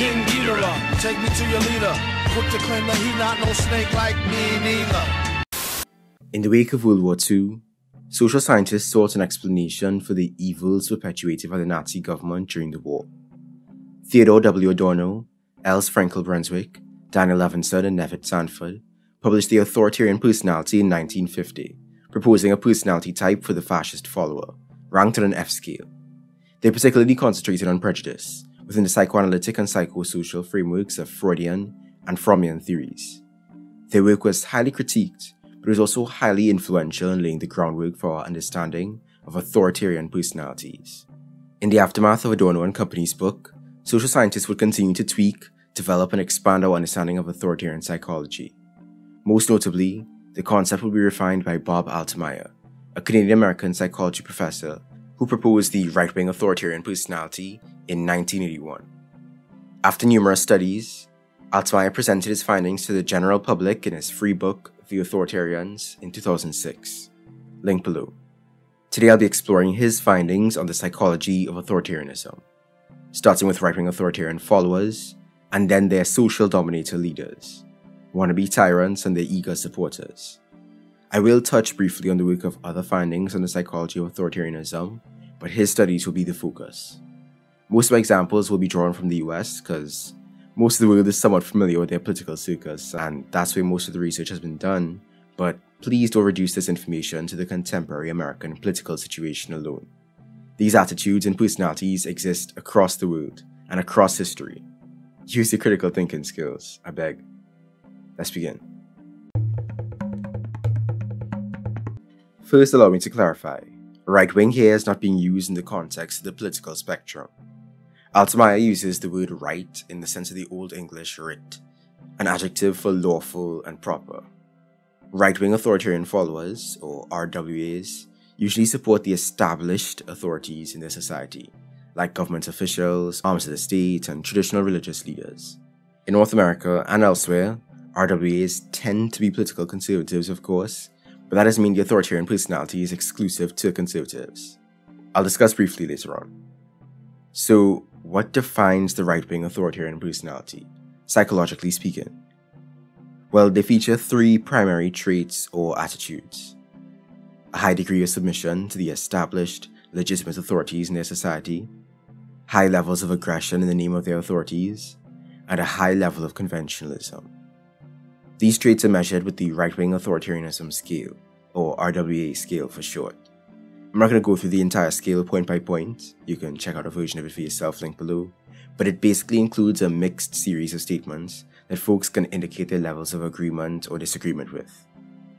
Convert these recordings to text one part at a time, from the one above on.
King Ghidorah, take me to your leader. Quick to claim that he not no snake like me neither. In the wake of World War II, social scientists sought an explanation for the evils perpetuated by the Nazi government during the war. Theodore W. Adorno, Els Frenkel Brunswick, Daniel Levinson, and Neville Sanford published The Authoritarian Personality in 1950, proposing a personality type for the fascist follower, ranked on an F scale. They particularly concentrated on prejudice, within the psychoanalytic and psychosocial frameworks of Freudian and Frommian theories. Their work was highly critiqued, but it was also highly influential in laying the groundwork for our understanding of authoritarian personalities. In the aftermath of Adorno and Company's book, social scientists would continue to tweak, develop, and expand our understanding of authoritarian psychology. Most notably, the concept would be refined by Bob Altemeyer, a Canadian-American psychology professor who proposed the right-wing authoritarian personality in 1981. After numerous studies, Altemeyer presented his findings to the general public in his free book, The Authoritarians, in 2006. Link below. Today I'll be exploring his findings on the psychology of authoritarianism, starting with right-wing authoritarian followers, and then their social dominator leaders, wannabe tyrants and their eager supporters. I will touch briefly on the work of other findings on the psychology of authoritarianism, but his studies will be the focus. Most of my examples will be drawn from the US because most of the world is somewhat familiar with their political circus, and that's where most of the research has been done, but please don't reduce this information to the contemporary American political situation alone. These attitudes and personalities exist across the world and across history. Use your critical thinking skills, I beg. Let's begin. First, allow me to clarify. Right-wing here is not being used in the context of the political spectrum. Altemeyer uses the word right in the sense of the Old English writ, an adjective for lawful and proper. Right-wing authoritarian followers, or RWAs, usually support the established authorities in their society, like government officials, arms of the state, and traditional religious leaders. In North America and elsewhere, RWAs tend to be political conservatives, of course, but that doesn't mean the authoritarian personality is exclusive to conservatives. I'll discuss briefly later on. So, what defines the right-wing authoritarian personality, psychologically speaking? Well, they feature three primary traits or attitudes: a high degree of submission to the established, legitimate authorities in their society, high levels of aggression in the name of their authorities, and a high level of conventionalism. These traits are measured with the right-wing authoritarianism scale, or RWA scale for short. I'm not going to go through the entire scale point by point, you can check out a version of it for yourself, link below, but it basically includes a mixed series of statements that folks can indicate their levels of agreement or disagreement with.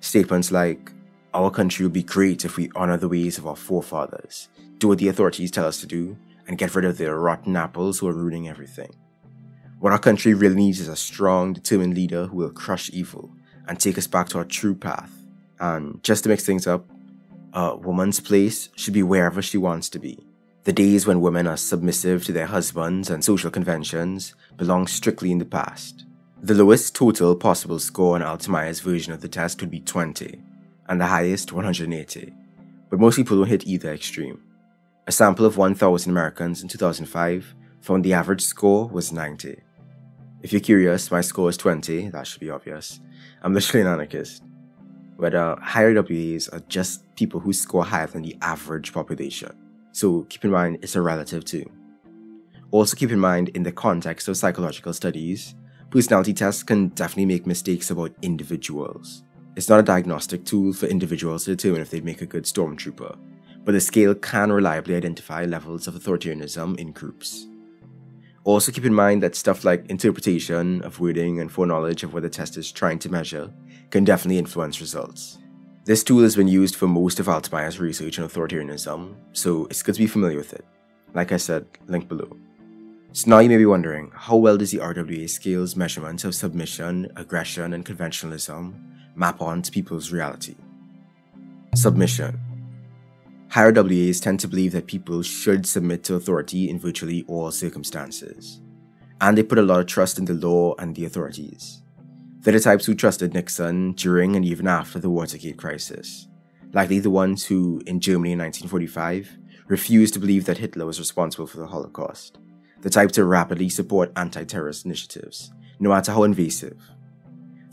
Statements like, our country would be great if we honor the ways of our forefathers, do what the authorities tell us to do, and get rid of the rotten apples who are ruining everything. What our country really needs is a strong, determined leader who will crush evil and take us back to our true path. And just to mix things up, a woman's place should be wherever she wants to be. The days when women are submissive to their husbands and social conventions belong strictly in the past. The lowest total possible score on Altemeyer's version of the test would be 20, and the highest 180, but most people don't hit either extreme. A sample of 1,000 Americans in 2005 found the average score was 90. If you're curious, my score is 20, that should be obvious. I'm literally an anarchist. But higher WAs are just people who score higher than the average population. So keep in mind, it's a relative too. Also keep in mind, in the context of psychological studies, personality tests can definitely make mistakes about individuals. It's not a diagnostic tool for individuals to determine if they'd make a good stormtrooper, but the scale can reliably identify levels of authoritarianism in groups. Also keep in mind that stuff like interpretation of wording and foreknowledge of what the test is trying to measure can definitely influence results. This tool has been used for most of Altemeyer's research on authoritarianism, so it's good to be familiar with it. Like I said, link below. So now you may be wondering, how well does the RWA scale's measurement of submission, aggression, and conventionalism map onto people's reality? Submission. Higher WAs tend to believe that people should submit to authority in virtually all circumstances, and they put a lot of trust in the law and the authorities. They're the types who trusted Nixon during and even after the Watergate crisis, likely the ones who, in Germany in 1945, refused to believe that Hitler was responsible for the Holocaust, the type to rapidly support anti-terrorist initiatives, no matter how invasive.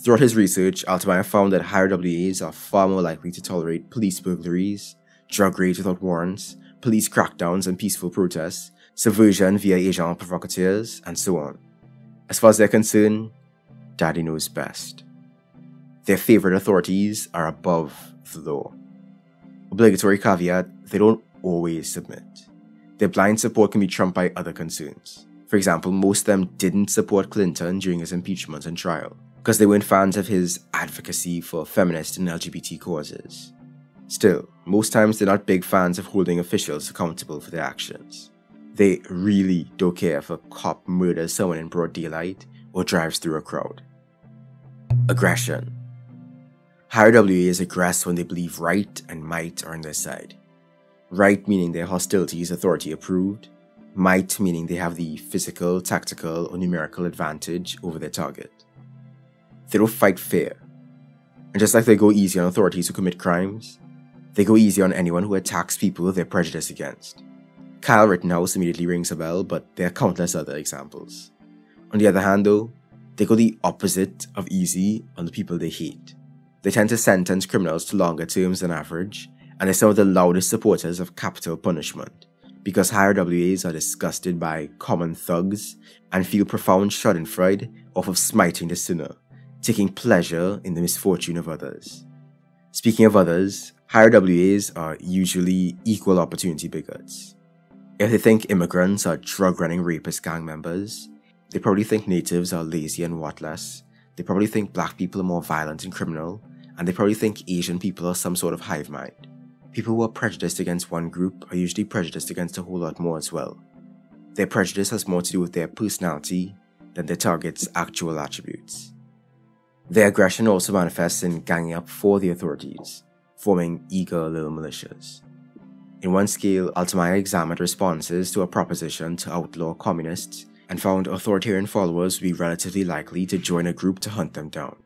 Throughout his research, Altemeyer found that higher WAs are far more likely to tolerate police burglaries, drug raids without warrants, police crackdowns and peaceful protests, subversion via agents provocateurs, and so on. As far as they're concerned, Daddy knows best. Their favorite authorities are above the law. Obligatory caveat, they don't always submit. Their blind support can be trumped by other concerns. For example, most of them didn't support Clinton during his impeachment and trial, because they weren't fans of his advocacy for feminist and LGBT causes. Still, most times they're not big fans of holding officials accountable for their actions. They really don't care if a cop murders someone in broad daylight or drives through a crowd. Aggression. Higher WAs aggress when they believe right and might are on their side. Right meaning their hostility is authority approved, might meaning they have the physical, tactical, or numerical advantage over their target. They don't fight fair. And just like they go easy on authorities who commit crimes, they go easy on anyone who attacks people they're prejudiced against. Kyle Rittenhouse immediately rings a bell, but there are countless other examples. On the other hand though, they go the opposite of easy on the people they hate. They tend to sentence criminals to longer terms than average, and they're some of the loudest supporters of capital punishment, because higher WAs are disgusted by common thugs and feel profound schadenfreude off of smiting the sinner, taking pleasure in the misfortune of others. Speaking of others, higher WAs are usually equal opportunity bigots. If they think immigrants are drug-running rapist gang members, they probably think natives are lazy and worthless, they probably think black people are more violent and criminal, and they probably think Asian people are some sort of hive mind. People who are prejudiced against one group are usually prejudiced against a whole lot more as well. Their prejudice has more to do with their personality than their target's actual attributes. Their aggression also manifests in ganging up for the authorities, forming eager little militias. In one scale, Altemeyer examined responses to a proposition to outlaw communists and found authoritarian followers would be relatively likely to join a group to hunt them down.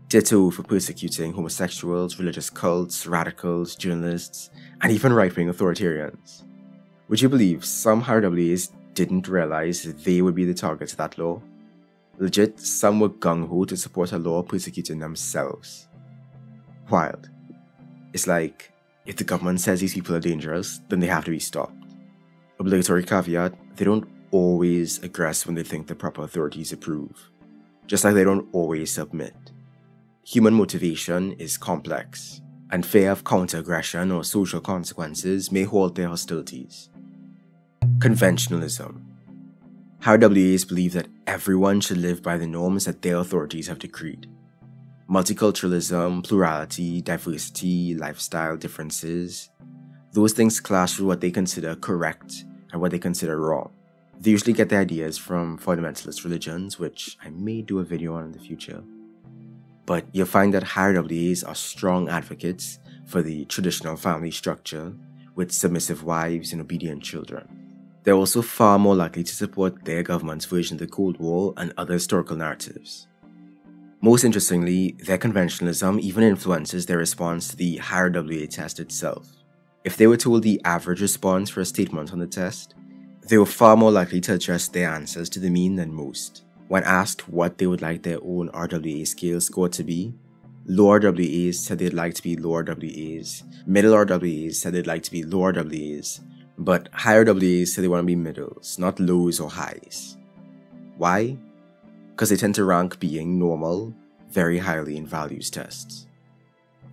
Ditto for persecuting homosexuals, religious cults, radicals, journalists, and even right-wing authoritarians. Would you believe some higher WAs didn't realize they would be the targets of that law? Legit, some were gung-ho to support a law persecuting themselves. Wild. It's like, if the government says these people are dangerous, then they have to be stopped. Obligatory caveat, they don't always aggress when they think the proper authorities approve. Just like they don't always submit. Human motivation is complex, and fear of counter-aggression or social consequences may halt their hostilities. Conventionalism. Higher WAs believe that everyone should live by the norms that their authorities have decreed. Multiculturalism, plurality, diversity, lifestyle differences, those things clash with what they consider correct and what they consider wrong. They usually get their ideas from fundamentalist religions, which I may do a video on in the future. But you'll find that higher WAs are strong advocates for the traditional family structure with submissive wives and obedient children. They're also far more likely to support their government's version of the Cold War and other historical narratives. Most interestingly, their conventionalism even influences their response to the higher WA test itself. If they were told the average response for a statement on the test, they were far more likely to adjust their answers to the mean than most. When asked what they would like their own RWA scale score to be, lower RWAs said they'd like to be lower RWAs, middle RWAs said they'd like to be lower RWAs, but higher RWAs said they want to be middles, not lows or highs. Why? Because they tend to rank being normal very highly in values tests.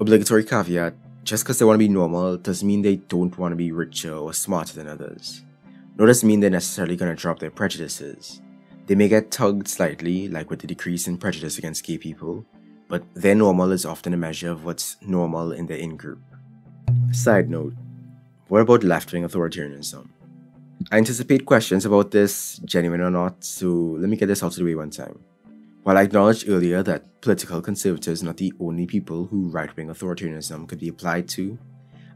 Obligatory caveat, just because they want to be normal doesn't mean they don't want to be richer or smarter than others. Nor does it mean they're necessarily going to drop their prejudices. They may get tugged slightly, like with the decrease in prejudice against gay people, but their normal is often a measure of what's normal in their in-group. Side note, what about left-wing authoritarianism? I anticipate questions about this, genuine or not, so let me get this out of the way one time. While I acknowledged earlier that political conservatives are not the only people who right-wing authoritarianism could be applied to,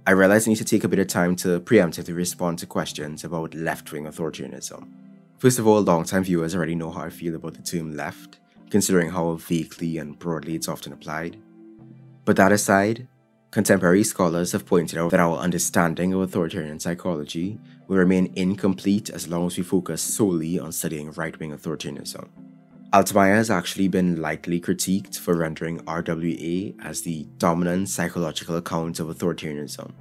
I realize I need to take a bit of time to preemptively respond to questions about left-wing authoritarianism. First of all, long-time viewers already know how I feel about the term left, considering how vaguely and broadly it's often applied. But that aside, Contemporary scholars have pointed out that our understanding of authoritarian psychology will remain incomplete as long as we focus solely on studying right-wing authoritarianism. Altmaier has actually been lightly critiqued for rendering RWA as the dominant psychological account of authoritarianism.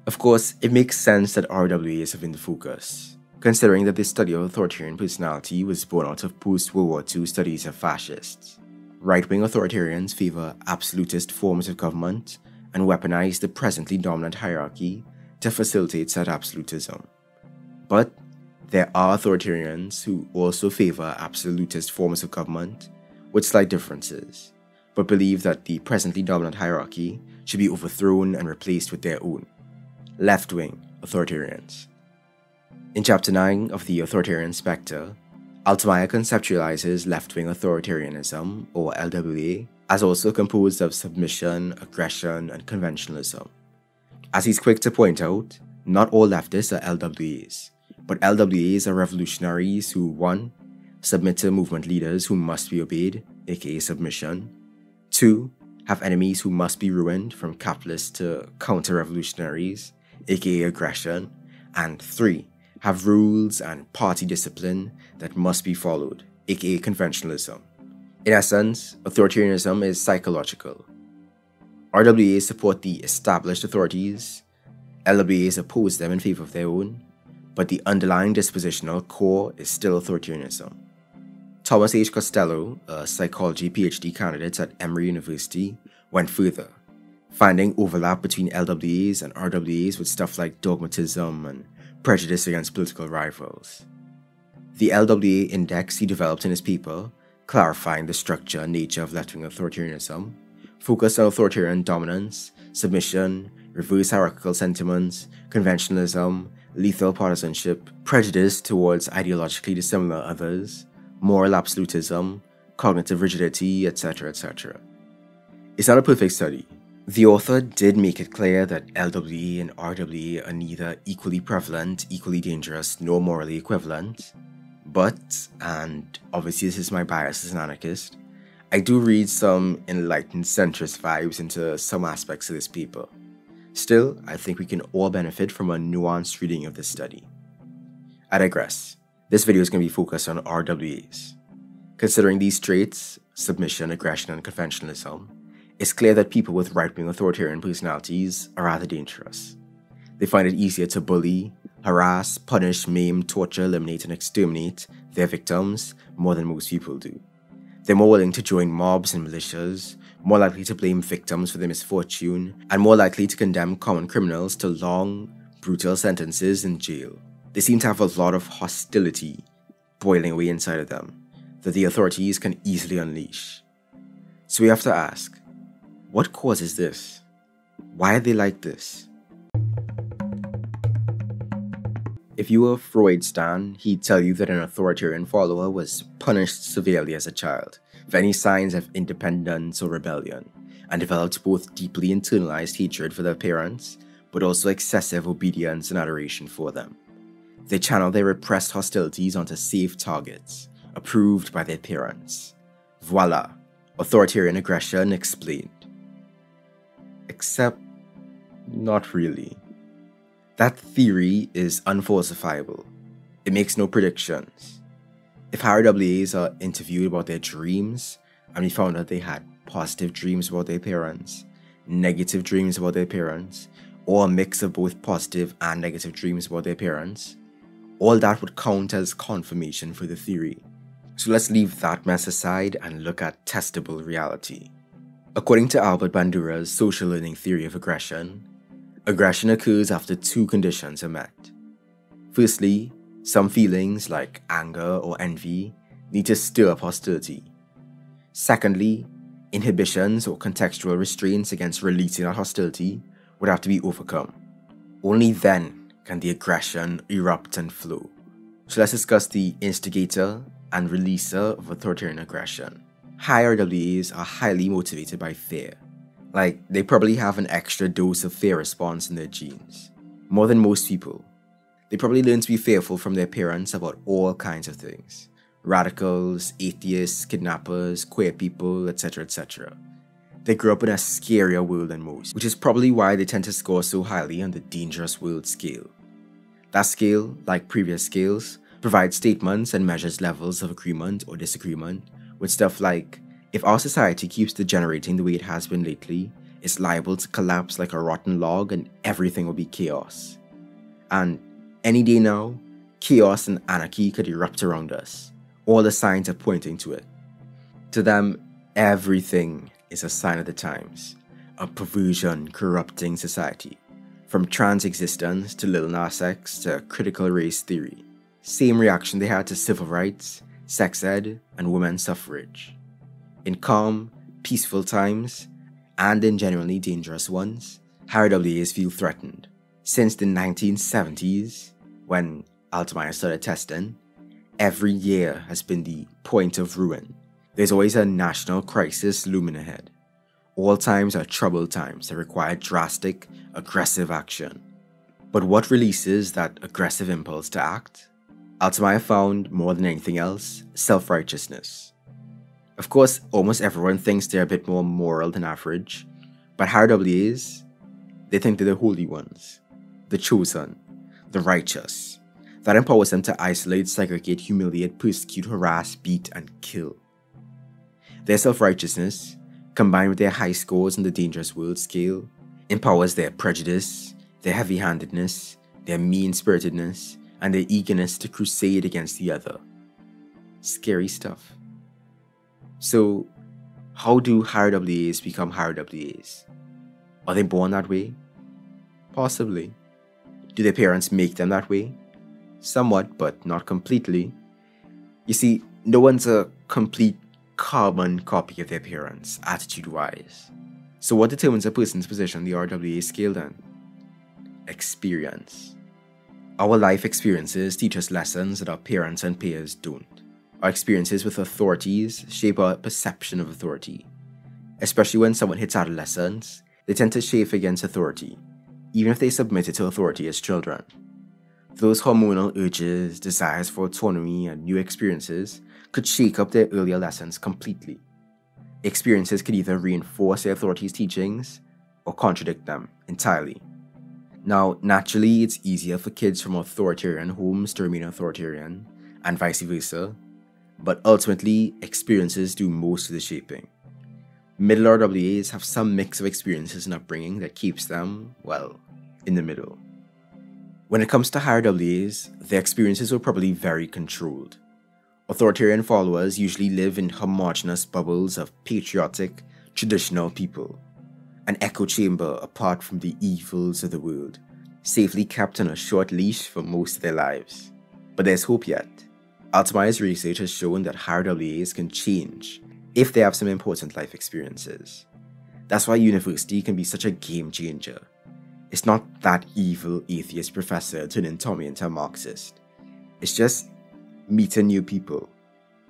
Of course, it makes sense that RWAs have been the focus, considering that this study of authoritarian personality was born out of post-World War II studies of fascists. Right-wing authoritarians favor absolutist forms of government and weaponize the presently dominant hierarchy to facilitate said absolutism. But there are authoritarians who also favor absolutist forms of government with slight differences, but believe that the presently dominant hierarchy should be overthrown and replaced with their own left-wing authoritarians. In Chapter 9 of The Authoritarian Spectre, Altmaier conceptualizes left-wing authoritarianism, or LWA, as also composed of submission, aggression, and conventionalism. As he's quick to point out, not all leftists are LWAs, but LWAs are revolutionaries who 1. Submit to movement leaders who must be obeyed, aka submission, 2. Have enemies who must be ruined, from capitalists to counter-revolutionaries, aka aggression, and 3. Have rules and party discipline that must be followed, aka conventionalism. In essence, authoritarianism is psychological. RWAs support the established authorities, LWAs oppose them in favor of their own, but the underlying dispositional core is still authoritarianism. Thomas H. Costello, a psychology PhD candidate at Emory University, went further, finding overlap between LWAs and RWAs with stuff like dogmatism and prejudice against political rivals. The LWA index he developed in his paper, clarifying the structure and nature of left-wing authoritarianism, focused on authoritarian dominance, submission, reverse hierarchical sentiments, conventionalism, lethal partisanship, prejudice towards ideologically dissimilar others, moral absolutism, cognitive rigidity, etc., etc. It's not a perfect study. The author did make it clear that LWA and RWA are neither equally prevalent, equally dangerous, nor morally equivalent. But, and obviously this is my bias as an anarchist, I do read some enlightened centrist vibes into some aspects of this paper. Still, I think we can all benefit from a nuanced reading of this study. I digress. This video is going to be focused on RWAs. Considering these traits, submission, aggression, and conventionalism, it's clear that people with right-wing authoritarian personalities are rather dangerous. They find it easier to bully, harass, punish, maim, torture, eliminate, and exterminate their victims more than most people do. They're more willing to join mobs and militias, more likely to blame victims for their misfortune, and more likely to condemn common criminals to long, brutal sentences in jail. They seem to have a lot of hostility boiling away inside of them that the authorities can easily unleash. So we have to ask, what causes this? Why are they like this? If you were a Freud stan, he'd tell you that an authoritarian follower was punished severely as a child for any signs of independence or rebellion, and developed both deeply internalized hatred for their parents, but also excessive obedience and adoration for them. They channel their repressed hostilities onto safe targets, approved by their parents. Voila, authoritarian aggression explained. Except, not really. That theory is unfalsifiable. It makes no predictions. If RWAs are interviewed about their dreams, and we found out they had positive dreams about their parents, negative dreams about their parents, or a mix of both positive and negative dreams about their parents, all that would count as confirmation for the theory. So let's leave that mess aside and look at testable reality. According to Albert Bandura's social learning theory of aggression, aggression occurs after two conditions are met. Firstly, some feelings like anger or envy need to stir up hostility. Secondly, inhibitions or contextual restraints against releasing that hostility would have to be overcome. Only then can the aggression erupt and flow. So let's discuss the instigator and releaser of authoritarian aggression. High RWAs are highly motivated by fear. Like, they probably have an extra dose of fear response in their genes. More than most people. They probably learn to be fearful from their parents about all kinds of things. Radicals, atheists, kidnappers, queer people, etc., etc. They grew up in a scarier world than most, which is probably why they tend to score so highly on the dangerous world scale. That scale, like previous scales, provides statements and measures levels of agreement or disagreement with stuff like, if our society keeps degenerating the way it has been lately, it's liable to collapse like a rotten log and everything will be chaos. And any day now, chaos and anarchy could erupt around us. All the signs are pointing to it. To them, everything is a sign of the times, a perversion corrupting society. From trans existence to Lil Nas X to critical race theory. Same reaction they had to civil rights, sex ed, and women's suffrage. In calm, peaceful times, and in genuinely dangerous ones, HRWAs feel threatened. Since the 1970s, when Altamaya started testing, every year has been the point of ruin. There's always a national crisis looming ahead. All times are troubled times that require drastic, aggressive action. But what releases that aggressive impulse to act? Altamaya found, more than anything else, self-righteousness. Of course, almost everyone thinks they're a bit more moral than average, but HRWAs, they think they're the holy ones, the chosen, the righteous. That empowers them to isolate, segregate, humiliate, persecute, harass, beat, and kill. Their self-righteousness, combined with their high scores on the dangerous world scale, empowers their prejudice, their heavy-handedness, their mean-spiritedness, and their eagerness to crusade against the other. Scary stuff. So, how do HRWAs become HRWAs? Are they born that way? Possibly. Do their parents make them that way? Somewhat, but not completely. You see, no one's a complete carbon copy of their parents, attitude-wise. So what determines a person's position on the RWA scale then? Experience. Our life experiences teach us lessons that our parents and peers don't. Our experiences with authorities shape our perception of authority. Especially when someone hits adolescence, they tend to chafe against authority, even if they submitted to authority as children. Those hormonal urges, desires for autonomy, and new experiences could shake up their earlier lessons completely. Experiences could either reinforce their authority's teachings or contradict them entirely. Now, naturally, it's easier for kids from authoritarian homes to remain authoritarian, and vice versa, but ultimately, experiences do most of the shaping. Middle RWAs have some mix of experiences and upbringing that keeps them, well, in the middle. When it comes to higher WAs, their experiences were probably very controlled. Authoritarian followers usually live in homogeneous bubbles of patriotic, traditional people, an echo chamber apart from the evils of the world, safely kept on a short leash for most of their lives. But there's hope yet. Altamaya's research has shown that higher WAs can change if they have some important life experiences. That's why university can be such a game changer. It's not that evil atheist professor turning Tommy into a Marxist. It's just meeting new people,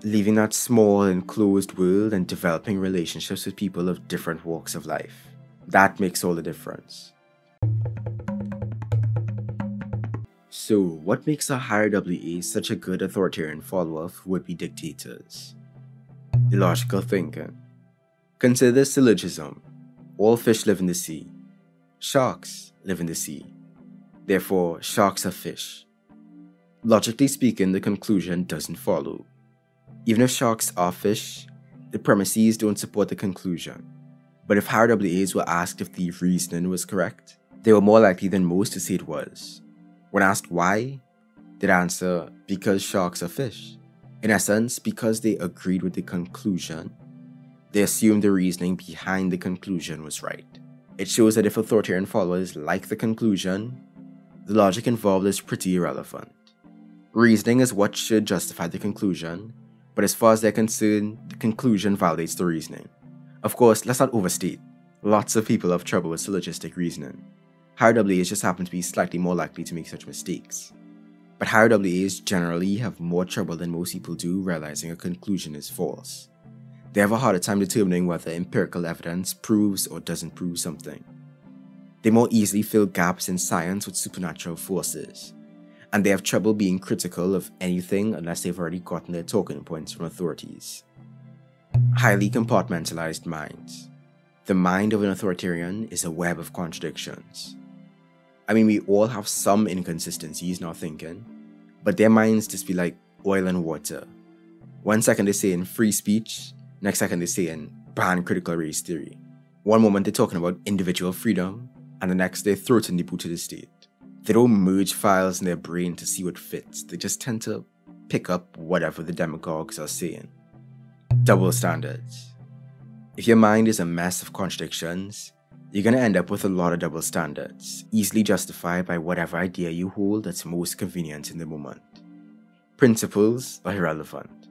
leaving that small enclosed world and developing relationships with people of different walks of life. That makes all the difference. So, what makes a higher WA such a good authoritarian follower of would-be dictators? Illogical thinking. Consider syllogism. All fish live in the sea. Sharks live in the sea. Therefore, sharks are fish. Logically speaking, the conclusion doesn't follow. Even if sharks are fish, the premises don't support the conclusion. But if higher WAs were asked if the reasoning was correct, they were more likely than most to say it was. When asked why, they'd answer, because sharks are fish. In essence, because they agreed with the conclusion, they assumed the reasoning behind the conclusion was right. It shows that if authoritarian followers like the conclusion, the logic involved is pretty irrelevant. Reasoning is what should justify the conclusion, but as far as they're concerned, the conclusion validates the reasoning. Of course, let's not overstate. Lots of people have trouble with syllogistic reasoning. Higher WAs just happen to be slightly more likely to make such mistakes. But higher WAs generally have more trouble than most people do realizing a conclusion is false. They have a harder time determining whether empirical evidence proves or doesn't prove something. They more easily fill gaps in science with supernatural forces, and they have trouble being critical of anything unless they've already gotten their talking points from authorities. Highly compartmentalized minds. The mind of an authoritarian is a web of contradictions. I mean, we all have some inconsistencies in our thinking, but their minds just be like oil and water. One second they're saying free speech, next second they're saying ban critical race theory. One moment they're talking about individual freedom, and the next they're throttling the boot to the state. They don't merge files in their brain to see what fits, they just tend to pick up whatever the demagogues are saying. Double standards. If your mind is a mess of contradictions, you're going to end up with a lot of double standards, easily justified by whatever idea you hold that's most convenient in the moment. Principles are irrelevant.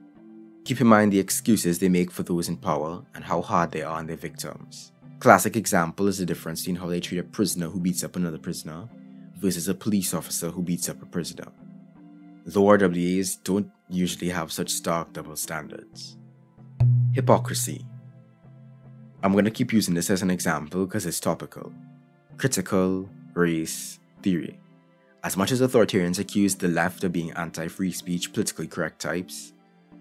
Keep in mind the excuses they make for those in power and how hard they are on their victims. Classic example is the difference in how they treat a prisoner who beats up another prisoner versus a police officer who beats up a prisoner. Low RWAs don't usually have such stark double standards. Hypocrisy. I'm going to keep using this as an example because it's topical. Critical race theory. As much as authoritarians accuse the left of being anti-free speech, politically correct types,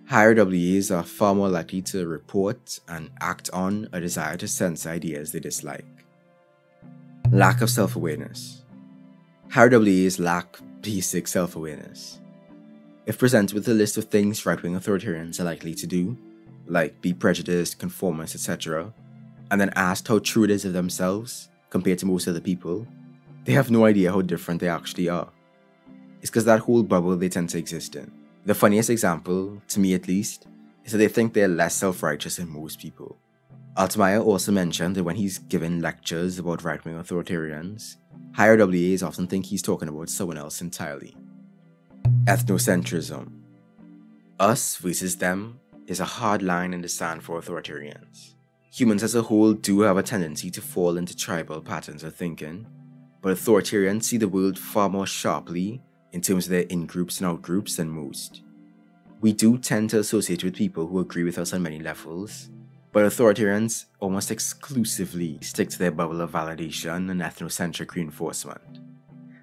higher WAs are far more likely to report and act on a desire to censor ideas they dislike. Lack of self-awareness. Higher WAs lack basic self-awareness. If presented with a list of things right-wing authoritarians are likely to do, like be prejudiced, conformist, etc., and then asked how true it is of themselves compared to most other people, they have no idea how different they actually are. It's because that whole bubble they tend to exist in. The funniest example, to me at least, is that they think they're less self-righteous than most people. Altmaier also mentioned that when he's given lectures about right-wing authoritarians, higher WAs often think he's talking about someone else entirely. Ethnocentrism. Us versus them is a hard line in the sand for authoritarians. Humans as a whole do have a tendency to fall into tribal patterns of thinking, but authoritarians see the world far more sharply in terms of their in-groups and out-groups than most. We do tend to associate with people who agree with us on many levels, but authoritarians almost exclusively stick to their bubble of validation and ethnocentric reinforcement.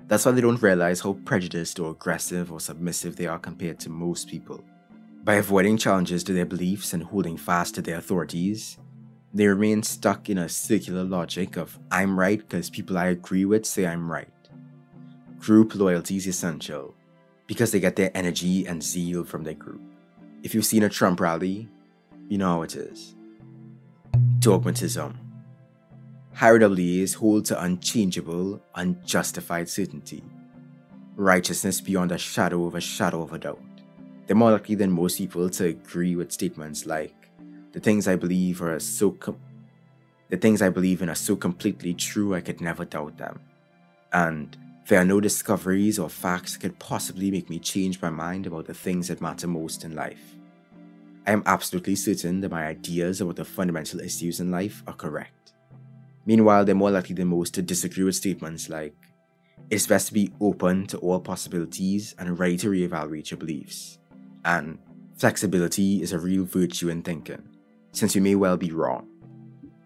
That's why they don't realize how prejudiced or aggressive or submissive they are compared to most people. By avoiding challenges to their beliefs and holding fast to their authorities, they remain stuck in a circular logic of I'm right because people I agree with say I'm right. Group loyalty is essential because they get their energy and zeal from their group. If you've seen a Trump rally, you know how it is. Dogmatism. Higher WAs hold to unchangeable, unjustified certainty. Righteousness beyond a shadow of a doubt. They're more likely than most people to agree with statements like, the things I believe in are so completely true I could never doubt them. And there are no discoveries or facts that could possibly make me change my mind about the things that matter most in life. I am absolutely certain that my ideas about the fundamental issues in life are correct. Meanwhile, they're more likely than most to disagree with statements like, it's best to be open to all possibilities and ready to reevaluate your beliefs. And flexibility is a real virtue in thinking, since you may well be wrong.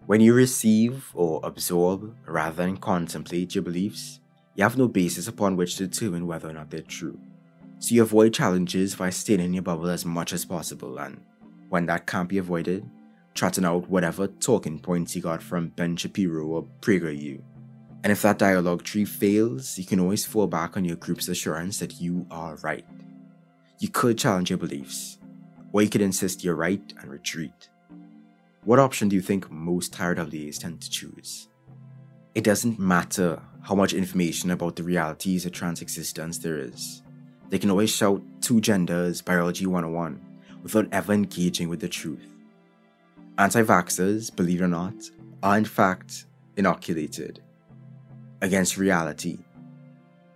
When you receive or absorb rather than contemplate your beliefs, you have no basis upon which to determine whether or not they're true. So you avoid challenges by staying in your bubble as much as possible, and when that can't be avoided, trotting out whatever talking points you got from Ben Shapiro or PragerU. And if that dialogue tree fails, you can always fall back on your group's assurance that you are right. You could challenge your beliefs, or you could insist you're right and retreat. What option do you think most higher WAs tend to choose? It doesn't matter how much information about the realities of trans existence there is. They can always shout 2 genders, biology 101, without ever engaging with the truth. Anti-vaxxers, believe it or not, are in fact inoculated against reality.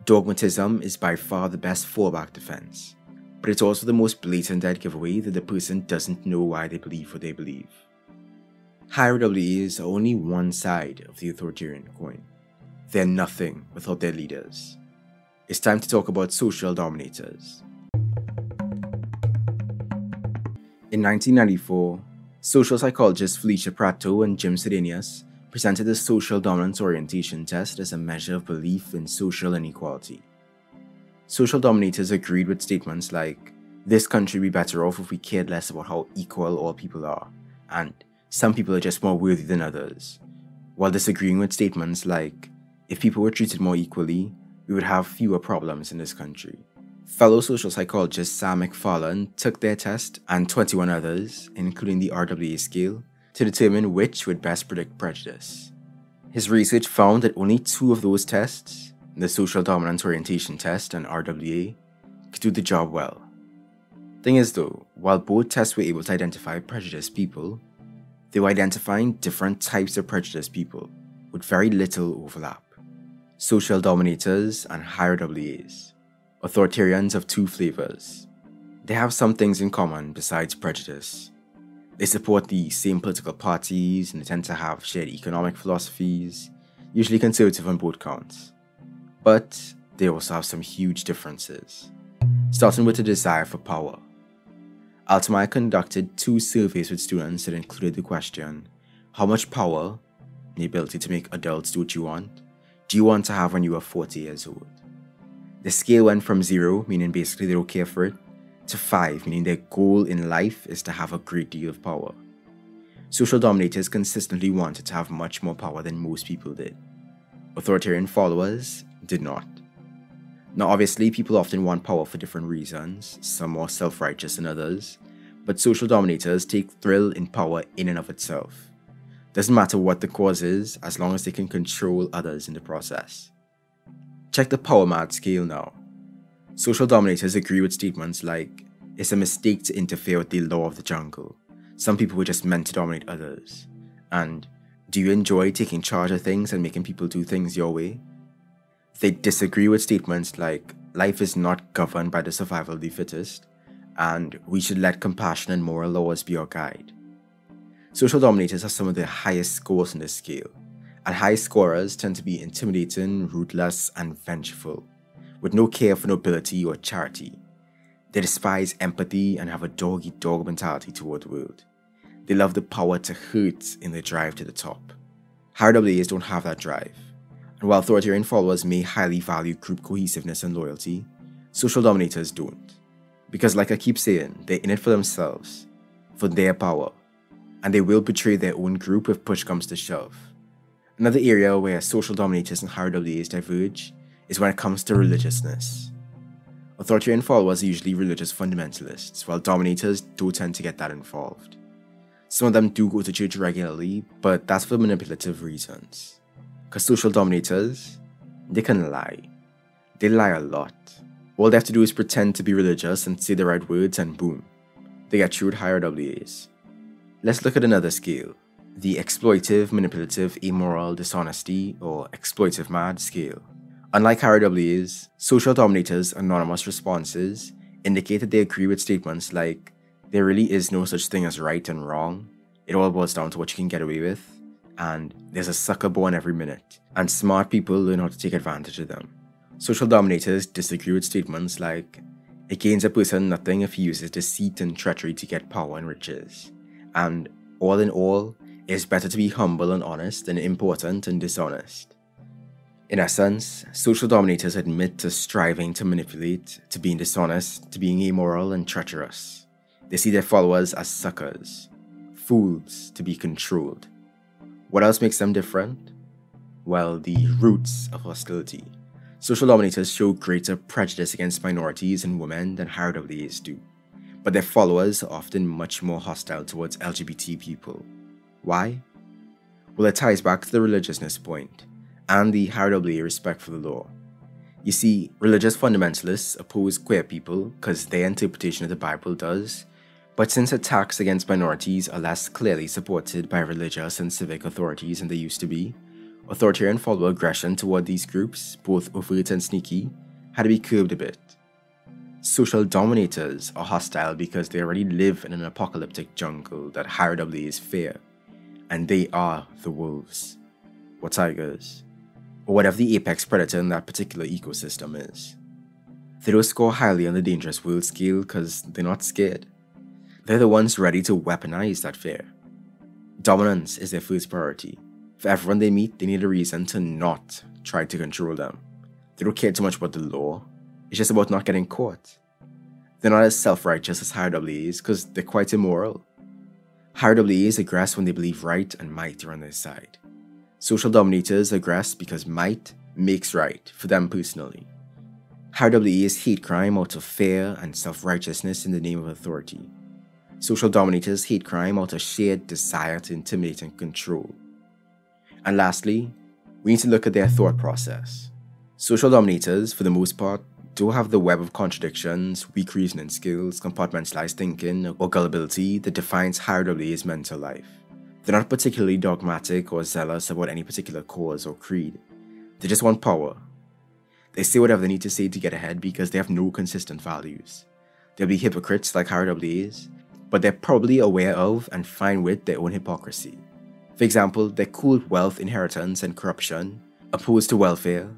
Dogmatism is by far the best fallback defense, but it's also the most blatant dead giveaway that the person doesn't know why they believe what they believe. Higher WAs are only one side of the authoritarian coin. They're nothing without their leaders. It's time to talk about social dominators. In 1994, social psychologists Felicia Pratto and Jim Sidanius presented the social dominance orientation test as a measure of belief in social inequality. Social dominators agreed with statements like, this country would be better off if we cared less about how equal all people are, and Some people are just more worthy than others, while disagreeing with statements like, if people were treated more equally, we would have fewer problems in this country. Fellow social psychologist Sam McFarlane took their test and 21 others, including the RWA scale, to determine which would best predict prejudice. His research found that only 2 of those tests, the Social Dominance Orientation Test and RWA, could do the job well. Thing is though, while both tests were able to identify prejudiced people, they were identifying different types of prejudiced people with very little overlap. Social dominators and higher WAs, authoritarians of 2 flavors. They have some things in common besides prejudice. They support the same political parties and they tend to have shared economic philosophies, usually conservative on both counts. But they also have some huge differences, starting with a desire for power. Altemeyer conducted 2 surveys with students that included the question, how much power, the ability to make adults do what you want, do you want to have when you are 40 years old? The scale went from 0, meaning basically they don't care for it, to 5, meaning their goal in life is to have a great deal of power. Social dominators consistently wanted to have much more power than most people did. Authoritarian followers did not. Now obviously people often want power for different reasons, some more self-righteous than others, but social dominators take thrill in power in and of itself. Doesn't matter what the cause is, as long as they can control others in the process. Check the power mad scale now. Social dominators agree with statements like, it's a mistake to interfere with the law of the jungle. Some people were just meant to dominate others. And, do you enjoy taking charge of things and making people do things your way? They disagree with statements like, life is not governed by the survival of the fittest, and we should let compassion and moral laws be our guide. Social dominators have some of the highest scores in this scale, and high scorers tend to be intimidating, ruthless, and vengeful, with no care for nobility or charity. They despise empathy and have a dog-eat-dog mentality toward the world. They love the power to hurt in their drive to the top. Higher WAs don't have that drive, and while authoritarian followers may highly value group cohesiveness and loyalty, social dominators don't. Because like I keep saying, they're in it for themselves, for their power, and they will betray their own group if push comes to shove. Another area where social dominators and higher WAs diverge is when it comes to religiousness. Authoritarian followers are usually religious fundamentalists, while dominators don't tend to get that involved. Some of them do go to church regularly, but that's for manipulative reasons. Because social dominators, they can lie. They lie a lot. All they have to do is pretend to be religious and say the right words and boom, they get through with higher WAs. Let's look at another scale, the exploitive, manipulative, immoral, dishonesty, or exploitive mad scale. Unlike higher WAs, social dominators' anonymous responses indicate that they agree with statements like, there really is no such thing as right and wrong, it all boils down to what you can get away with, and there's a sucker born every minute, and smart people learn how to take advantage of them. Social dominators disagree with statements like, it gains a person nothing if he uses deceit and treachery to get power and riches, and all in all, it's better to be humble and honest than important and dishonest. In essence, social dominators admit to striving to manipulate, to being dishonest, to being immoral and treacherous. They see their followers as suckers, fools to be controlled. What else makes them different? Well, the roots of hostility. Social dominators show greater prejudice against minorities and women than higher WAs do, but their followers are often much more hostile towards LGBT people. Why? Well, it ties back to the religiousness point and the higher WA respect for the law. You see, religious fundamentalists oppose queer people because their interpretation of the Bible does, but since attacks against minorities are less clearly supported by religious and civic authorities than they used to be, authoritarian follower aggression toward these groups, both overt and sneaky, had to be curbed a bit. Social dominators are hostile because they already live in an apocalyptic jungle that higher WAs fear, and they are the wolves, or tigers, or whatever the apex predator in that particular ecosystem is. They don't score highly on the dangerous world scale because they're not scared. They're the ones ready to weaponize that fear. Dominance is their first priority. For everyone they meet, they need a reason to not try to control them. They don't care too much about the law. It's just about not getting caught. They're not as self-righteous as higher WAs because they're quite immoral. Higher WAs aggress when they believe right and might are on their side. Social dominators aggress because might makes right for them personally. Higher WAs hate crime out of fear and self-righteousness in the name of authority. Social dominators hate crime out of shared desire to intimidate and control. And lastly, we need to look at their thought process. Social dominators, for the most part, don't have the web of contradictions, weak reasoning skills, compartmentalized thinking, or gullibility that defines higher WA's mental life. They're not particularly dogmatic or zealous about any particular cause or creed. They just want power. They say whatever they need to say to get ahead because they have no consistent values. They'll be hypocrites like higher WAs, but they're probably aware of and fine with their own hypocrisy. For example, they're cool with wealth inheritance and corruption, opposed to welfare,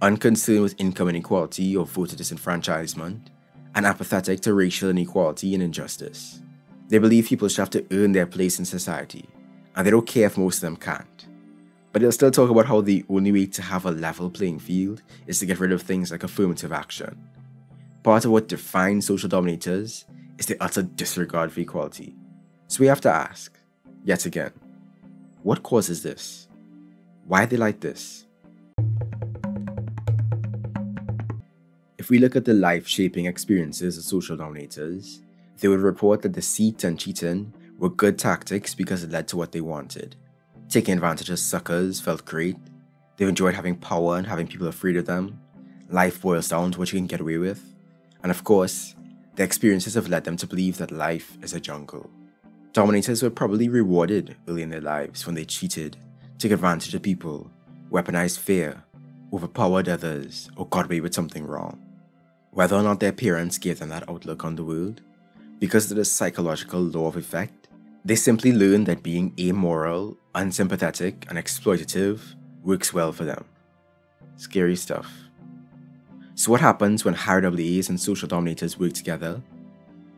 unconcerned with income inequality or voter disenfranchisement, and apathetic to racial inequality and injustice. They believe people should have to earn their place in society, and they don't care if most of them can't. But they'll still talk about how the only way to have a level playing field is to get rid of things like affirmative action. Part of what defines social dominators is their utter disregard for equality. So we have to ask, yet again, what causes this? Why are they like this? If we look at the life-shaping experiences of social dominators, they would report that deceit and cheating were good tactics because it led to what they wanted. Taking advantage of suckers felt great. They've enjoyed having power and having people afraid of them. Life boils down to what you can get away with. And of course, their experiences have led them to believe that life is a jungle. Dominators were probably rewarded early in their lives when they cheated, took advantage of people, weaponized fear, overpowered others, or got away with something wrong. Whether or not their parents gave them that outlook on the world, because of the psychological law of effect, they simply learned that being amoral, unsympathetic, and exploitative works well for them. Scary stuff. So what happens when higher WAs and social dominators work together?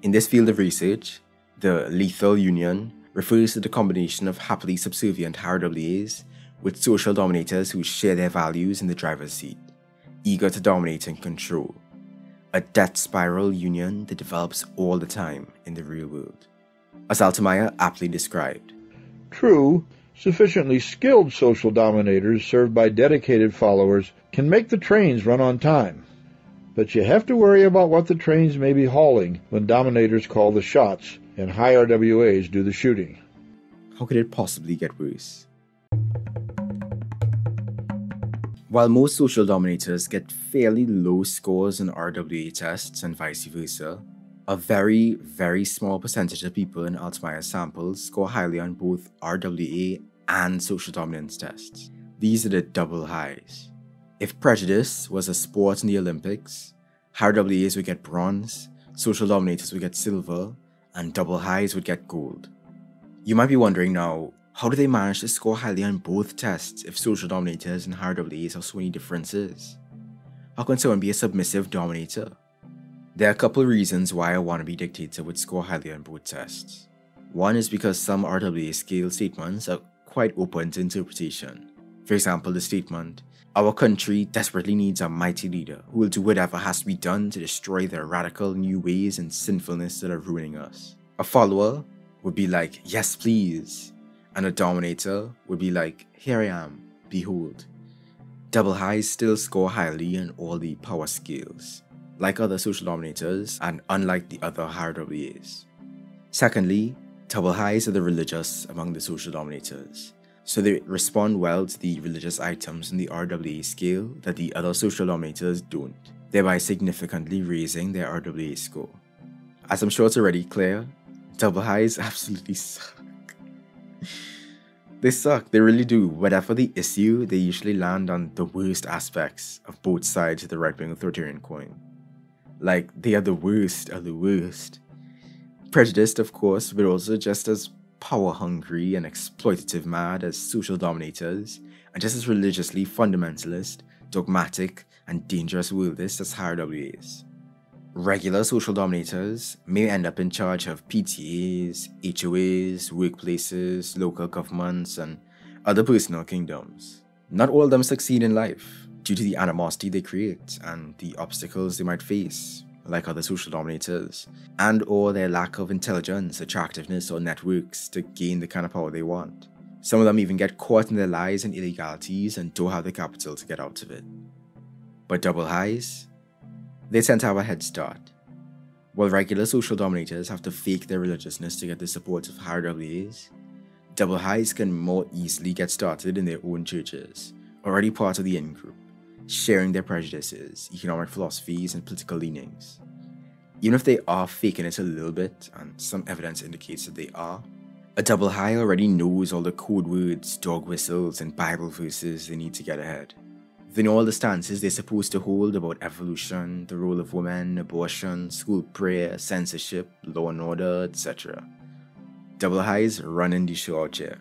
In this field of research, the lethal union refers to the combination of happily subservient higher WAs with social dominators who share their values in the driver's seat, eager to dominate and control. A death spiral union that develops all the time in the real world. As Altemeyer aptly described, True, sufficiently skilled social dominators served by dedicated followers can make the trains run on time. But you have to worry about what the trains may be hauling when dominators call the shots and high RWAs do the shooting. How could it possibly get worse? While most social dominators get fairly low scores on RWA tests and vice versa, a very, very small percentage of people in Altemeyer's samples score highly on both RWA and social dominance tests. These are the double highs. If prejudice was a sport in the Olympics, higher WAs would get bronze, social dominators would get silver, and double highs would get gold. You might be wondering now, how do they manage to score highly on both tests if social dominators and higher WAs have so many differences? How can someone be a submissive dominator? There are a couple reasons why a wannabe dictator would score highly on both tests. One is because some RWA scale statements are quite open to interpretation. For example, the statement, "Our country desperately needs a mighty leader who will do whatever has to be done to destroy the radical new ways and sinfulness that are ruining us." A follower would be like, "Yes, please." And a dominator would be like, "Here I am, behold." Double highs still score highly on all the power scales, like other social dominators and unlike the other higher WAs. Secondly, double highs are the religious among the social dominators, so they respond well to the religious items in the RWA scale that the other social dominators don't, thereby significantly raising their RWA score. As I'm sure it's already clear, double highs absolutely suck. They suck, they really do. Whatever the issue, they usually land on the worst aspects of both sides of the right-wing authoritarian coin. Like, they are the worst of the worst. Prejudiced, of course, but also just as power-hungry and exploitative mad as social dominators, and just as religiously fundamentalist, dogmatic, and dangerous worldists as higher WAs. Regular social dominators may end up in charge of PTAs, HOAs, workplaces, local governments, and other personal kingdoms. Not all of them succeed in life due to the animosity they create and the obstacles they might face, like other social dominators, and or their lack of intelligence, attractiveness, or networks to gain the kind of power they want. Some of them even get caught in their lies and illegalities and don't have the capital to get out of it. But double highs? They tend to have a head start. While regular social dominators have to fake their religiousness to get the support of higher WAs, double highs can more easily get started in their own churches, already part of the in-group, sharing their prejudices, economic philosophies, and political leanings. Even if they are faking it a little bit, and some evidence indicates that they are, a double high already knows all the code words, dog whistles, and Bible verses they need to get ahead. They know all the stances they're supposed to hold about evolution, the role of women, abortion, school prayer, censorship, law and order, etc. Double highs running the show out here.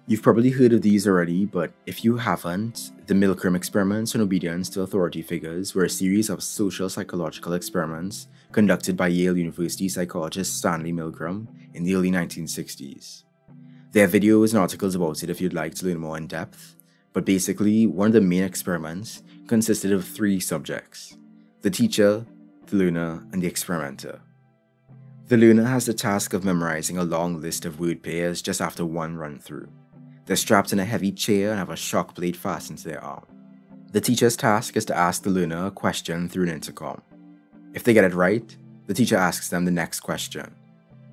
You've probably heard of these already, but if you haven't, the Milgram experiments on obedience to authority figures were a series of social psychological experiments conducted by Yale University psychologist Stanley Milgram in the early 1960s. There are videos and articles about it if you'd like to learn more in depth, but basically, one of the main experiments consisted of 3 subjects: the teacher, the learner, and the experimenter. The learner has the task of memorizing a long list of word pairs just after one run-through. They're strapped in a heavy chair and have a shock plate fastened to their arm. The teacher's task is to ask the learner a question through an intercom. If they get it right, the teacher asks them the next question.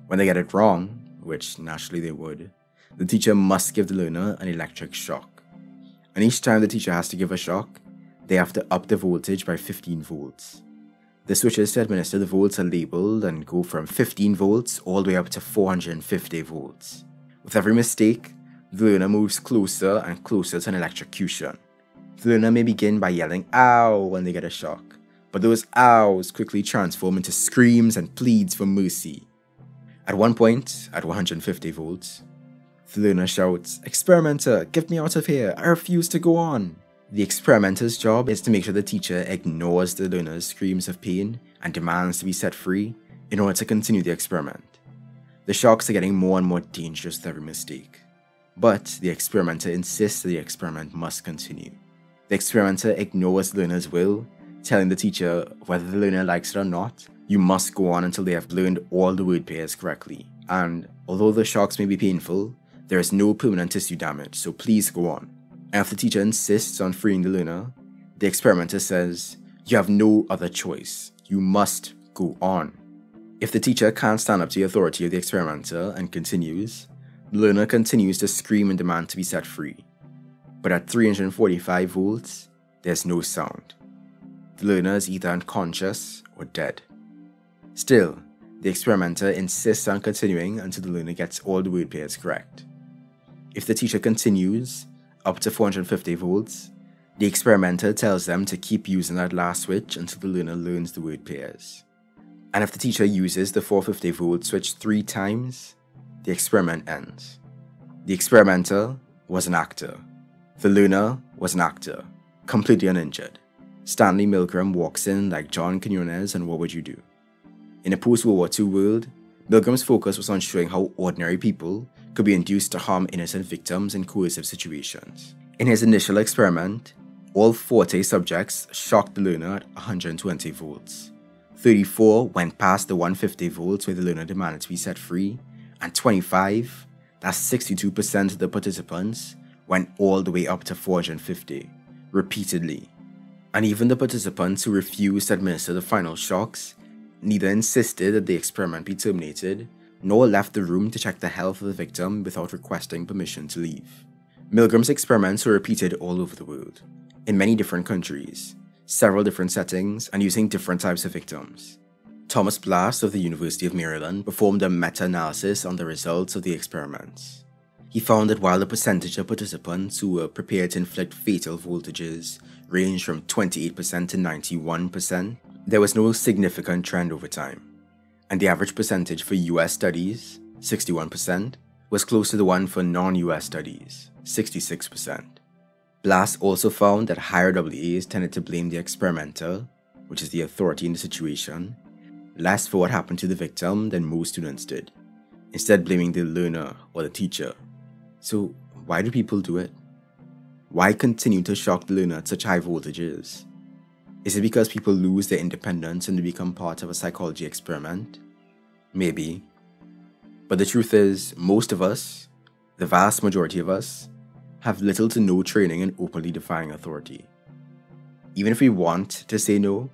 When they get it wrong, which naturally they would, the teacher must give the learner an electric shock. And each time the teacher has to give a shock, they have to up the voltage by 15 volts. The switches to administer the volts are labeled and go from 15 volts all the way up to 450 volts. With every mistake, the learner moves closer and closer to an electrocution. The learner may begin by yelling "ow" when they get a shock, but those "ows" quickly transform into screams and pleads for mercy. At one point, at 150 volts, the learner shouts, "Experimenter, get me out of here, I refuse to go on." The experimenter's job is to make sure the teacher ignores the learner's screams of pain and demands to be set free in order to continue the experiment. The shocks are getting more and more dangerous with every mistake. But the experimenter insists that the experiment must continue. The experimenter ignores the learner's will, telling the teacher whether the learner likes it or not, you must go on until they have learned all the word pairs correctly. And although the shocks may be painful, there is no permanent tissue damage, so please go on. And if the teacher insists on freeing the learner, the experimenter says, you have no other choice. You must go on. If the teacher can't stand up to the authority of the experimenter and continues, the learner continues to scream and demand to be set free. But at 345 volts, there's no sound. The learner is either unconscious or dead. Still, the experimenter insists on continuing until the learner gets all the word pairs correct. If the teacher continues, up to 450 volts, the experimenter tells them to keep using that last switch until the learner learns the word pairs. And if the teacher uses the 450 volt switch 3 times, the experiment ends. The experimenter was an actor. The learner was an actor, completely uninjured. Stanley Milgram walks in like John Quinones and What Would You Do? In a post-World War II world, Milgram's focus was on showing how ordinary people could be induced to harm innocent victims in coercive situations. In his initial experiment, all 40 subjects shocked the learner at 120 volts. 34 went past the 150 volts where the learner demanded to be set free, and 25, that's 62% of the participants, went all the way up to 450, repeatedly. And even the participants who refused to administer the final shocks neither insisted that the experiment be terminated, nor left the room to check the health of the victim without requesting permission to leave. Milgram's experiments were repeated all over the world, in many different countries, several different settings, and using different types of victims. Thomas Blass of the University of Maryland performed a meta-analysis on the results of the experiments. He found that while the percentage of participants who were prepared to inflict fatal voltages ranged from 28% to 91%, there was no significant trend over time, and the average percentage for US studies, 61%, was close to the one for non-US studies, 66%. Blass also found that higher WAs tended to blame the experimenter, which is the authority in the situation, less for what happened to the victim than most students did, instead blaming the learner or the teacher. So why do people do it? Why continue to shock the learner at such high voltages? Is it because people lose their independence and they become part of a psychology experiment? Maybe. But the truth is, most of us, the vast majority of us, have little to no training in openly defying authority. Even if we want to say no,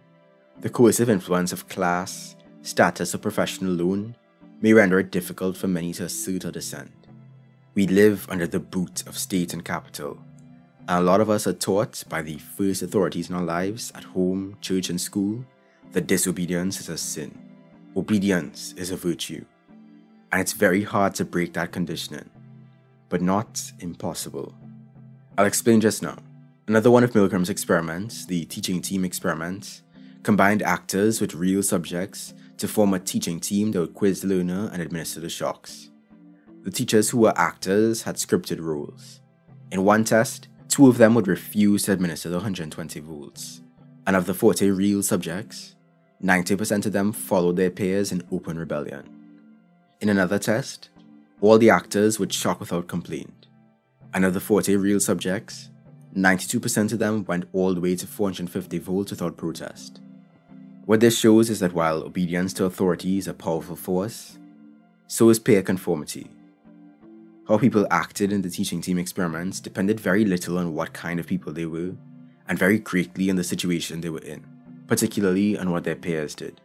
the coercive influence of class, status, or profession alone may render it difficult for many to assert or dissent. We live under the boot of state and capital, and a lot of us are taught by the first authorities in our lives at home, church, and school that disobedience is a sin. Obedience is a virtue. And it's very hard to break that conditioning, but not impossible. I'll explain just now. Another one of Milgram's experiments, the teaching team experiment, combined actors with real subjects to form a teaching team that would quiz the learner and administer the shocks. The teachers who were actors had scripted roles. In one test, 2 of them would refuse to administer the 120 volts, and of the 40 real subjects, 90% of them followed their peers in open rebellion. In another test, all the actors would shock without complaint, and of the 40 real subjects, 92% of them went all the way to 450 volts without protest. What this shows is that while obedience to authority is a powerful force, so is peer conformity. How people acted in the teaching team experiments depended very little on what kind of people they were, and very greatly on the situation they were in, particularly on what their peers did.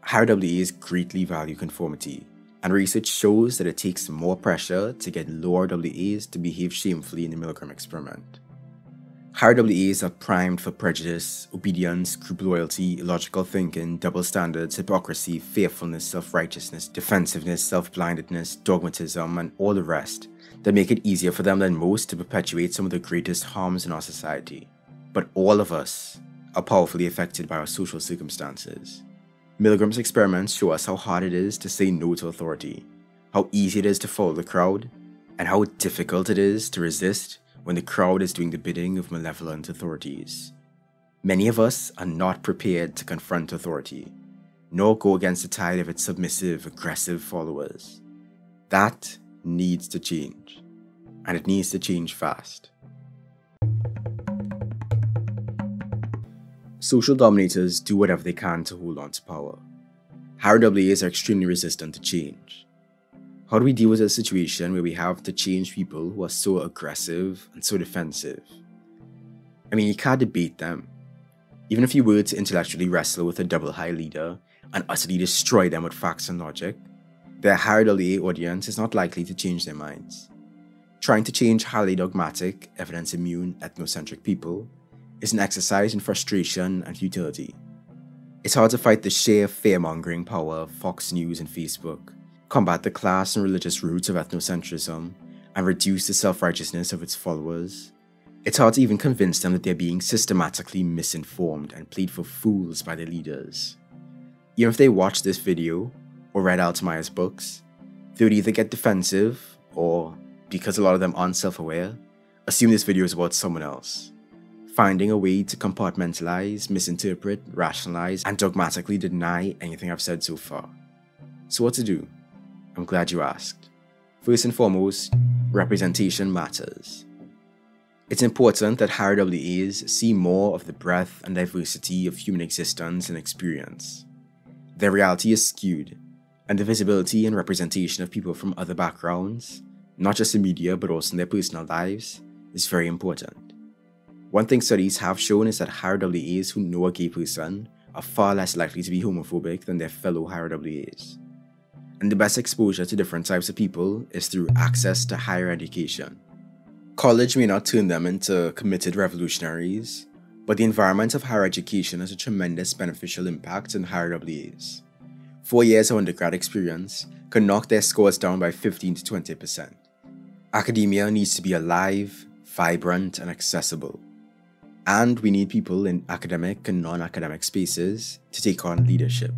Higher WAs greatly value conformity, and research shows that it takes more pressure to get lower WAs to behave shamefully in the Milgram experiment. Higher WAs are primed for prejudice, obedience, group loyalty, illogical thinking, double standards, hypocrisy, fearfulness, self-righteousness, defensiveness, self-blindedness, dogmatism, and all the rest that make it easier for them than most to perpetuate some of the greatest harms in our society. But all of us are powerfully affected by our social circumstances. Milgram's experiments show us how hard it is to say no to authority, how easy it is to follow the crowd, and how difficult it is to resist when the crowd is doing the bidding of malevolent authorities. Many of us are not prepared to confront authority, nor go against the tide of its submissive, aggressive followers. That needs to change, and it needs to change fast. Social dominators do whatever they can to hold on to power. Higher WAs are extremely resistant to change. How do we deal with a situation where we have to change people who are so aggressive and so defensive? I mean, you can't debate them. Even if you were to intellectually wrestle with a double high leader and utterly destroy them with facts and logic, their higher WA audience is not likely to change their minds. Trying to change highly dogmatic, evidence-immune, ethnocentric people is an exercise in frustration and futility. It's hard to fight the sheer fear-mongering power of Fox News and Facebook, combat the class and religious roots of ethnocentrism, and reduce the self-righteousness of its followers. It's hard to even convince them that they're being systematically misinformed and played for fools by their leaders. Even if they watch this video, or read Altmaier's books, they would either get defensive, or, because a lot of them aren't self-aware, assume this video is about someone else, finding a way to compartmentalize, misinterpret, rationalize, and dogmatically deny anything I've said so far. So what to do? I'm glad you asked. First and foremost, representation matters. It's important that higher WAs see more of the breadth and diversity of human existence and experience. Their reality is skewed, and the visibility and representation of people from other backgrounds, not just in media but also in their personal lives, is very important. One thing studies have shown is that higher WAs who know a gay person are far less likely to be homophobic than their fellow higher WAs. And the best exposure to different types of people is through access to higher education. College may not turn them into committed revolutionaries, but the environment of higher education has a tremendous beneficial impact on higher WAs. 4 years of undergrad experience can knock their scores down by 15 to 20%. Academia needs to be alive, vibrant, and accessible. And we need people in academic and non-academic spaces to take on leadership.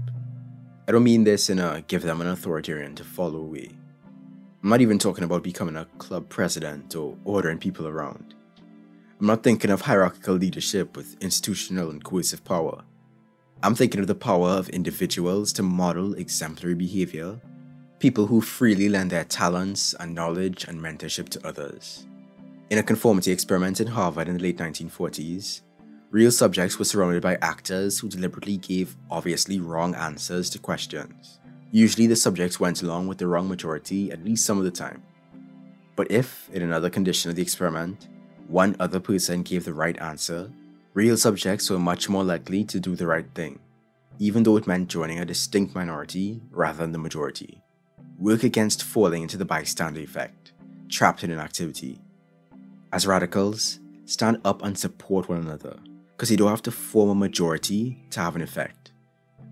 I don't mean this in a give them an authoritarian to follow way. I'm not even talking about becoming a club president or ordering people around. I'm not thinking of hierarchical leadership with institutional and coercive power. I'm thinking of the power of individuals to model exemplary behavior, people who freely lend their talents and knowledge and mentorship to others. In a conformity experiment in Harvard in the late 1940s, real subjects were surrounded by actors who deliberately gave obviously wrong answers to questions. Usually the subjects went along with the wrong majority at least some of the time. But if, in another condition of the experiment, one other person gave the right answer, real subjects were much more likely to do the right thing, even though it meant joining a distinct minority rather than the majority. Work against falling into the bystander effect, trapped in an activity. As radicals, stand up and support one another, because you don't have to form a majority to have an effect.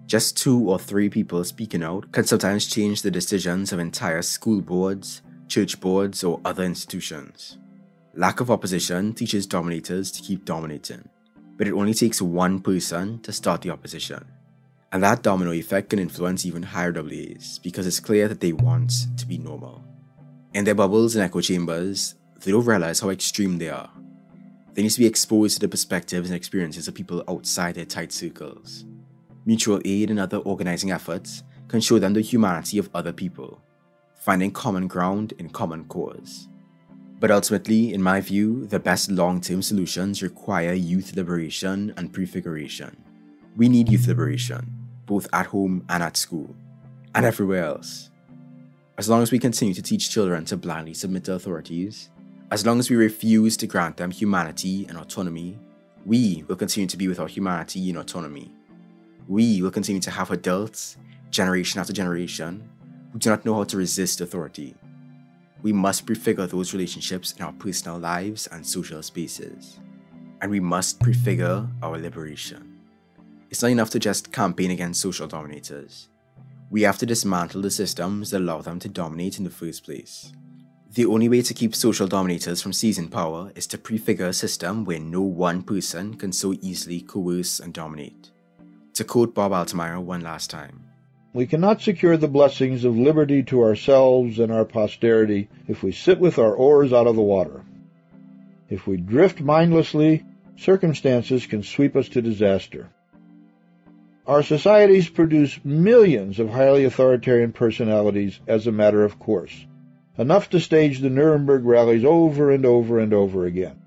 Just 2 or 3 people speaking out can sometimes change the decisions of entire school boards, church boards, or other institutions. Lack of opposition teaches dominators to keep dominating, but it only takes one person to start the opposition. And that domino effect can influence even higher WAs, because it's clear that they want to be normal. In their bubbles and echo chambers, they don't realize how extreme they are. They need to be exposed to the perspectives and experiences of people outside their tight circles. Mutual aid and other organizing efforts can show them the humanity of other people, finding common ground in common cause. But ultimately, in my view, the best long-term solutions require youth liberation and prefiguration. We need youth liberation, both at home and at school, and everywhere else. As long as we continue to teach children to blindly submit to authorities, as long as we refuse to grant them humanity and autonomy, we will continue to be without humanity and autonomy. We will continue to have adults, generation after generation, who do not know how to resist authority. We must prefigure those relationships in our personal lives and social spaces. And we must prefigure our liberation. It's not enough to just campaign against social dominators. We have to dismantle the systems that allow them to dominate in the first place. The only way to keep social dominators from seizing power is to prefigure a system where no one person can so easily coerce and dominate. To quote Bob Altemeyer one last time, "We cannot secure the blessings of liberty to ourselves and our posterity if we sit with our oars out of the water. If we drift mindlessly, circumstances can sweep us to disaster." Our societies produce millions of highly authoritarian personalities as a matter of course, enough to stage the Nuremberg rallies over and over and over again.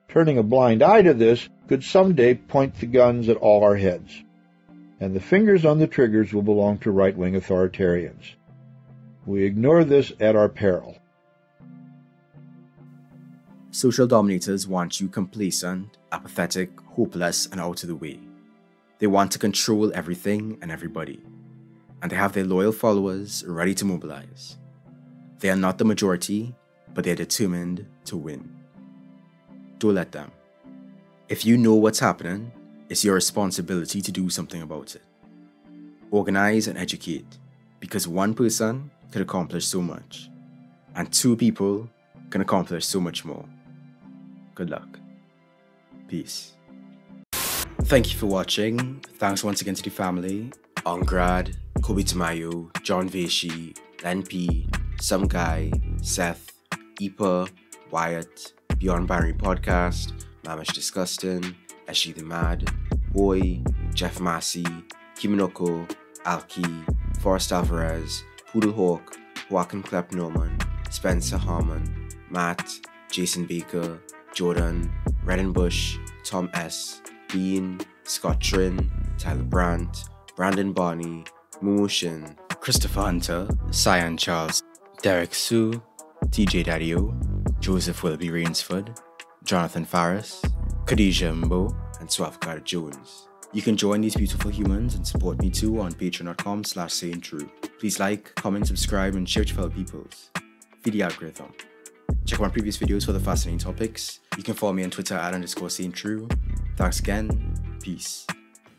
Turning a blind eye to this could someday point the guns at all our heads, and the fingers on the triggers will belong to right-wing authoritarians. We ignore this at our peril. Social dominators want you complacent, apathetic, hopeless, and out of the way. They want to control everything and everybody, and they have their loyal followers ready to mobilize. They are not the majority, but they are determined to win. Don't let them. If you know what's happening, it's your responsibility to do something about it. Organize and educate, because one person can accomplish so much, and 2 people can accomplish so much more. Good luck. Peace. Thank you for watching. Thanks once again to the family, Ongrad, Kobe Tamayo, John Veshi, Len P, Some Guy, Seth, Ipa, Wyatt, Beyond Binary Podcast, Mamish Disgusting, Eshi the Mad, Boy, Jeff Massey, Kiminoko, Alki, Forrest Alvarez, Poodle Hawk, Joaquin Klepp Norman, Spencer Harmon, Matt, Jason Baker, Jordan, Redden Bush, Tom S., Bean, Scott Trin, Tyler Brandt, Brandon Barney, Mooshin, Christopher Hunter, Cyan Charles, Derek Sue, TJ Daddio, Joseph Willoughby Rainsford, Jonathan Farris, Khadijah Mbo, and Swafkar Jones. You can join these beautiful humans and support me too on patreon.com/sayingtrue. Please like, comment, subscribe, and share with your fellow peoples. Feed the algorithm. Check my previous videos for the fascinating topics. You can follow me on Twitter @_sayingtrue. Thanks again. Peace.